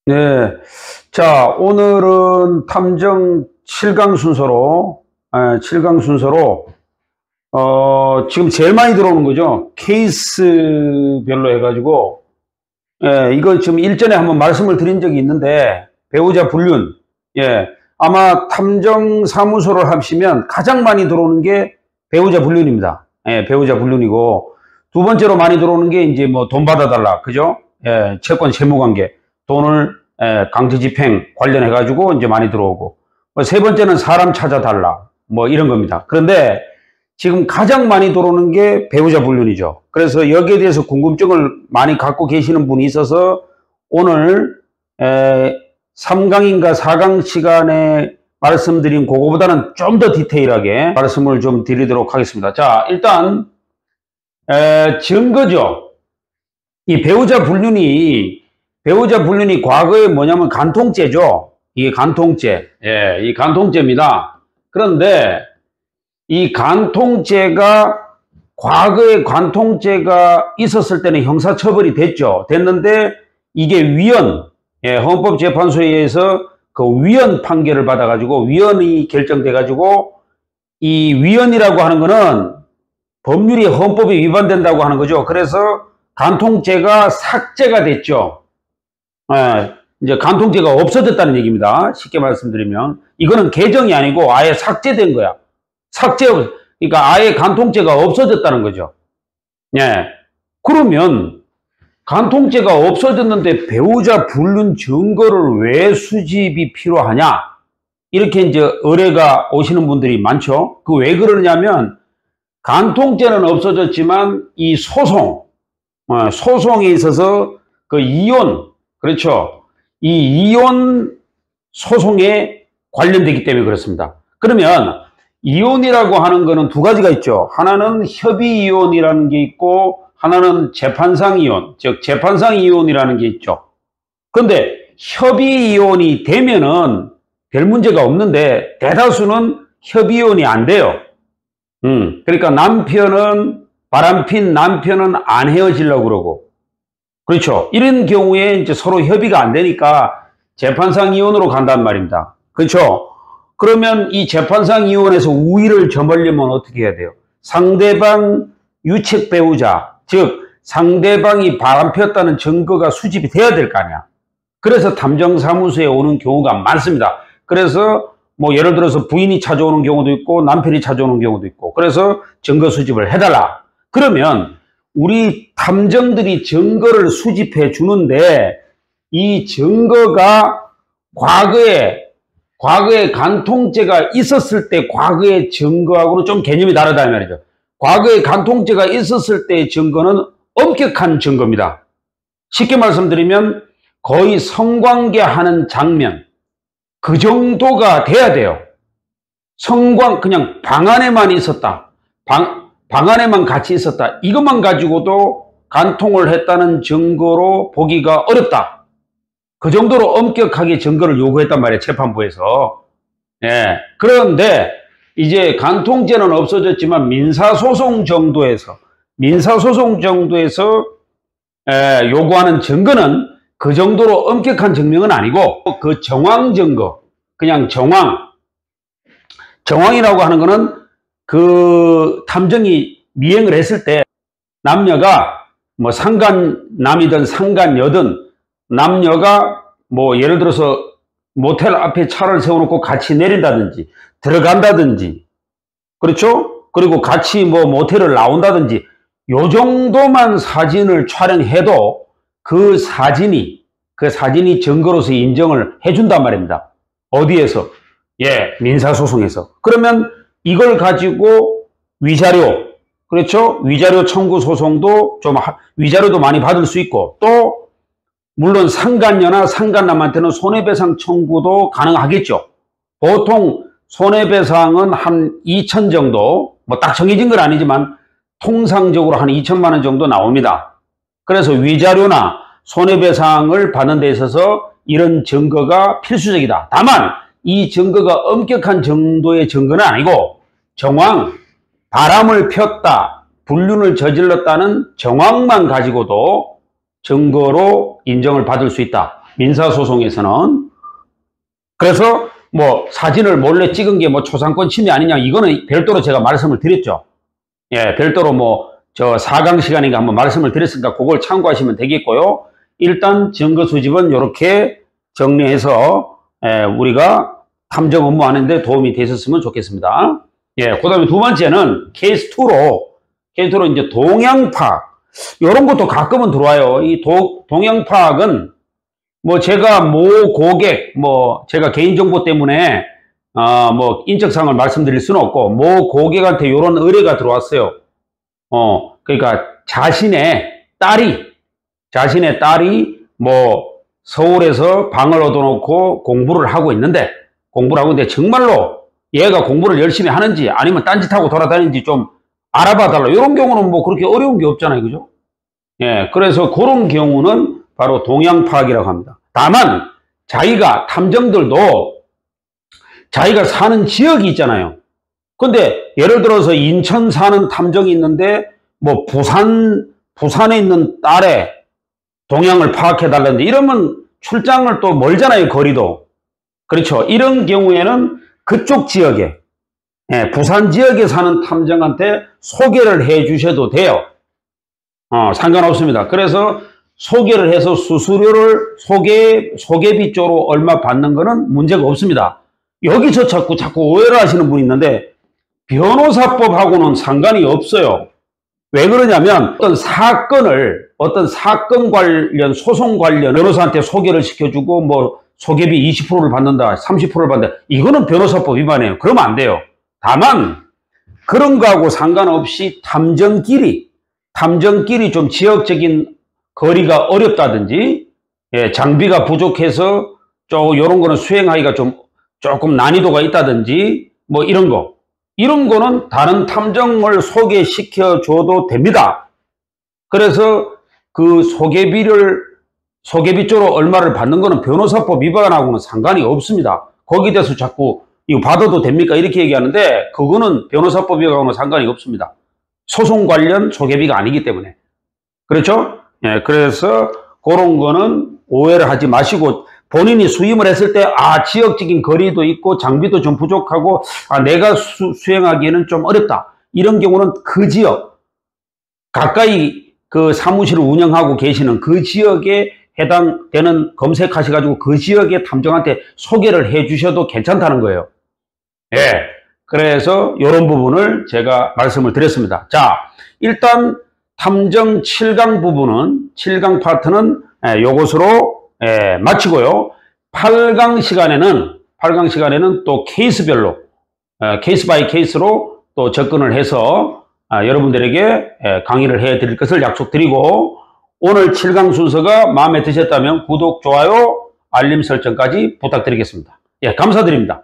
네. 자, 오늘은 탐정 7강 순서로, 7강 순서로, 지금 제일 많이 들어오는 거죠. 케이스별로 해가지고, 이거 지금 일전에 한번 말씀을 드린 적이 있는데, 배우자 불륜, 아마 탐정 사무소를 하시면 가장 많이 들어오는 게 배우자 불륜입니다. 배우자 불륜이고, 두 번째로 많이 들어오는 게 이제 뭐 돈 받아달라. 그죠? 채권 채무관계. 돈을 강제집행 관련해 가지고 이제 많이 들어오고, 세 번째는 사람 찾아달라 뭐 이런 겁니다. 그런데 지금 가장 많이 들어오는 게 배우자 불륜이죠. 그래서 여기에 대해서 궁금증을 많이 갖고 계시는 분이 있어서 오늘 3강인가 4강 시간에 말씀드린 그거보다는 좀 더 디테일하게 말씀을 좀 드리도록 하겠습니다. 자, 일단 증거죠. 이 배우자 불륜이 과거에 뭐냐면 간통죄죠. 이게 간통죄. 이 간통죄입니다. 그런데 이 간통죄가 과거에 간통죄가 있었을 때는 형사처벌이 됐는데 이게 헌법재판소에 의해서 그 위헌 판결을 받아가지고 위헌이 결정돼가지고 이 위헌이라고 하는 거는 법률이 헌법에 위반된다고 하는 거죠. 그래서 간통죄가 삭제가 됐죠. 이제 간통죄가 없어졌다는 얘기입니다. 쉽게 말씀드리면 이거는 개정이 아니고 아예 삭제된 거야. 그러니까 아예 간통죄가 없어졌다는 거죠. 그러면 간통죄가 없어졌는데 배우자 불륜 증거를 왜 수집이 필요하냐? 이렇게 이제 의뢰가 오시는 분들이 많죠. 그 왜 그러냐면 간통죄는 없어졌지만 이 소송에 있어서 그 이혼, 그렇죠. 이 이혼 소송에 관련되기 때문에 그렇습니다. 그러면 이혼이라고 하는 거는 두 가지가 있죠. 하나는 협의 이혼이라는 게 있고 하나는 재판상 이혼, 즉 재판상 이혼이라는 게 있죠. 그런데 협의 이혼이 되면은 별 문제가 없는데 대다수는 협의 이혼이 안 돼요. 그러니까 바람핀 남편은 안 헤어지려고 그러고, 그렇죠. 이런 경우에 이제 서로 협의가 안 되니까 재판상 이혼으로 간단 말입니다. 그렇죠. 그러면 이 재판상 이혼에서 우위를 점하려면 어떻게 해야 돼요? 상대방 유책 배우자, 즉 상대방이 바람 피웠다는 증거가 수집이 돼야 될 거 아니야. 그래서 탐정사무소에 오는 경우가 많습니다. 그래서 뭐 예를 들어서 부인이 찾아오는 경우도 있고 남편이 찾아오는 경우도 있고, 그래서 증거 수집을 해달라. 그러면 우리 탐정들이 증거를 수집해 주는데 이 증거가 과거에 간통죄가 있었을 때 과거의 증거하고는 좀 개념이 다르다 이 말이죠. 과거에 간통죄가 있었을 때의 증거는 엄격한 증거입니다. 쉽게 말씀드리면 거의 성관계하는 장면, 그 정도가 돼야 돼요. 그냥 방 안에만 있었다. 방 안에만 같이 있었다. 이것만 가지고도 간통을 했다는 증거로 보기가 어렵다. 그 정도로 엄격하게 증거를 요구했단 말이에요. 재판부에서. 그런데 이제 간통죄는 없어졌지만 민사소송 정도에서 요구하는 증거는 그 정도로 엄격한 증명은 아니고 그 정황 증거, 그냥 정황이라고 하는 거는 그 탐정이 미행을 했을 때 남녀가 뭐 상간남이든 상간여든 남녀가 뭐 예를 들어서 모텔 앞에 차를 세워놓고 같이 내린다든지 들어간다든지, 그렇죠? 그리고 같이 뭐 모텔을 나온다든지 요 정도만 사진을 촬영해도 그 사진이 증거로서 인정을 해준단 말입니다. 어디에서? 민사소송에서. 그러면 이걸 가지고 위자료, 그렇죠? 위자료 청구 소송도 위자료도 많이 받을 수 있고, 또 물론 상간녀나 상간남한테는 손해배상 청구도 가능하겠죠. 보통 손해배상은 한 2천 정도, 뭐 딱 정해진 건 아니지만 통상적으로 한 2천만 원 정도 나옵니다. 그래서 위자료나 손해배상을 받는 데 있어서 이런 증거가 필수적이다. 다만 이 증거가 엄격한 정도의 증거는 아니고 바람을 폈다, 불륜을 저질렀다는 정황만 가지고도 증거로 인정을 받을 수 있다. 민사소송에서는. 그래서 뭐 사진을 몰래 찍은 게 뭐 초상권 침해 아니냐, 이거는 별도로 제가 말씀을 드렸죠. 예, 별도로 뭐 저 4강 시간인가 한번 말씀을 드렸으니까 그걸 참고하시면 되겠고요. 일단 증거 수집은 이렇게 정리해서 우리가 탐정 업무하는데 도움이 되셨으면 좋겠습니다. 예, 그 다음에 두 번째는 케이스 2로 이제 동향 파악. 이런 것도 가끔은 들어와요. 이 동향 파악은 뭐 제가 모 고객, 뭐 제가 개인정보 때문에 뭐 인적사항을 말씀드릴 수는 없고, 모 고객한테 이런 의뢰가 들어왔어요. 그러니까 자신의 딸이 뭐 서울에서 방을 얻어놓고 공부를 하고 있는데 정말로 얘가 공부를 열심히 하는지 아니면 딴짓하고 돌아다니는지 좀 알아봐 달라. 이런 경우는 뭐 그렇게 어려운 게 없잖아요. 그죠? 예, 그래서 그런 경우는 바로 동향 파악이라고 합니다. 다만 탐정들도 자기가 사는 지역이 있잖아요. 근데 예를 들어서 인천 사는 탐정이 있는데 뭐 부산에 있는 딸의 동향을 파악해 달라는데, 이러면 출장을 또 멀잖아요. 거리도. 그렇죠. 이런 경우에는 그쪽 지역에, 부산 지역에 사는 탐정한테 소개를 해 주셔도 돼요. 상관없습니다. 그래서 소개를 해서 수수료를 소개비 쪽으로 얼마 받는 거는 문제가 없습니다. 여기서 자꾸 오해를 하시는 분이 있는데, 변호사법하고는 상관이 없어요. 왜 그러냐면 어떤 사건 관련, 소송 관련 변호사한테 소개를 시켜주고 뭐 소개비 20%를 받는다, 30%를 받는다, 이거는 변호사법 위반이에요. 그러면 안 돼요. 다만 그런 거하고 상관없이 탐정끼리 좀 지역적인 거리가 어렵다든지, 장비가 부족해서 이런 거는 수행하기가 조금 난이도가 있다든지, 뭐 이런 거는 다른 탐정을 소개시켜 줘도 됩니다. 그래서 그 소개비 쪽으로 얼마를 받는 거는 변호사법 위반하고는 상관이 없습니다. 거기에 대해서 자꾸 이거 받아도 됩니까? 이렇게 얘기하는데, 그거는 변호사법 위반하고는 상관이 없습니다. 소송 관련 소개비가 아니기 때문에. 그렇죠? 예, 그래서 그런 거는 오해를 하지 마시고, 본인이 수임을 했을 때 지역적인 거리도 있고 장비도 좀 부족하고 내가 수행하기에는 좀 어렵다, 이런 경우는 그 지역 가까이 그 사무실을 운영하고 계시는 그 지역에 해당되는 검색하셔가지고 그 지역의 탐정한테 소개를 해 주셔도 괜찮다는 거예요. 예, 그래서 이런 부분을 제가 말씀을 드렸습니다. 자, 일단 탐정 7강 파트는 요것으로 마치고요. 8강 시간에는 또 케이스별로, 케이스 바이 케이스로 또 접근을 해서 여러분들에게 강의를 해 드릴 것을 약속드리고, 오늘 7강 순서가 마음에 드셨다면 구독, 좋아요, 알림 설정까지 부탁드리겠습니다. 예, 감사드립니다.